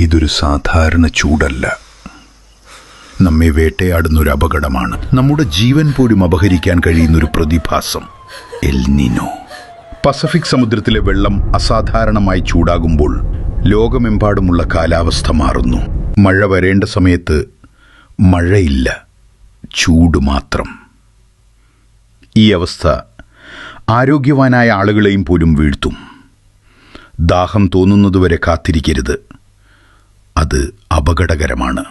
ഇതൊരു സാധാരണ ചൂടല്ല. നമ്മെ വേട്ടയാടുന്നൊരു അപകടമാണ്. നമ്മുടെ ജീവൻ പോലും അപഹരിക്കാൻ കഴിയുന്നൊരു പ്രതിഭാസം, എൽ നിനോ. പസഫിക് സമുദ്രത്തിലെ വെള്ളം അസാധാരണമായി ചൂടാകുമ്പോൾ ലോകമെമ്പാടുമുള്ള കാലാവസ്ഥ മാറുന്നു. മഴ വരേണ്ട സമയത്ത് മഴയില്ല, ചൂട് മാത്രം. ഈ അവസ്ഥ ആരോഗ്യവാനായ ആളുകളെയും പോലും വീഴ്ത്തും. ദാഹം തോന്നുന്നതുവരെ കാത്തിരിക്കരുത്, അത് അപകടകരമാണ്.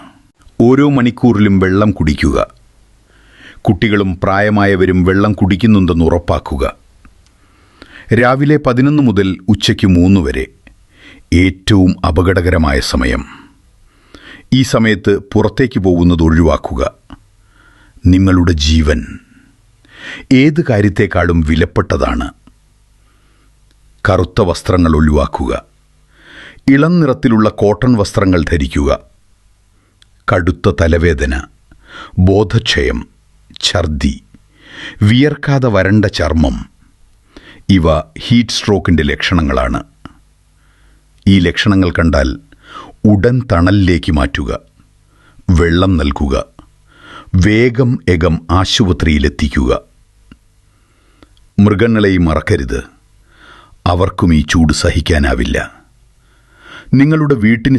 ഓരോ മണിക്കൂറിലും വെള്ളം കുടിക്കുക. കുട്ടികളും പ്രായമായവരും വെള്ളം കുടിക്കുന്നുണ്ടെന്ന് ഉറപ്പാക്കുക. രാവിലെ 11 മുതൽ ഉച്ചയ്ക്ക് 3 വരെ ഏറ്റവും അപകടകരമായ സമയം. ഈ സമയത്ത് പുറത്തേക്ക് പോകുന്നത് ഒഴിവാക്കുക. നിങ്ങളുടെ ജീവൻ ഏത് കാര്യത്തേക്കാളും വിലപ്പെട്ടതാണ്. കറുത്ത വസ്ത്രങ്ങൾ ഒഴിവാക്കുക. ഇളം നിറത്തിലുള്ള കോട്ടൺ വസ്ത്രങ്ങൾ ധരിക്കുക. കടുത്ത തലവേദന, ബോധക്ഷയം, ഛർദി, വിയർക്കാതെ വരണ്ട ചർമ്മം, ഇവ ഹീറ്റ് സ്ട്രോക്കിൻ്റെ ലക്ഷണങ്ങളാണ്. ഈ ലക്ഷണങ്ങൾ കണ്ടാൽ ഉടൻ തണലിലേക്ക് മാറ്റുക. വെള്ളം നൽകുക. വേഗം ആശുപത്രിയിലെത്തിക്കുക. മൃഗങ്ങളെയും മറക്കരുത്. അവർക്കും ഈ ചൂട് സഹിക്കാനാവില്ല. നിങ്ങളുടെ വീട്ടിന്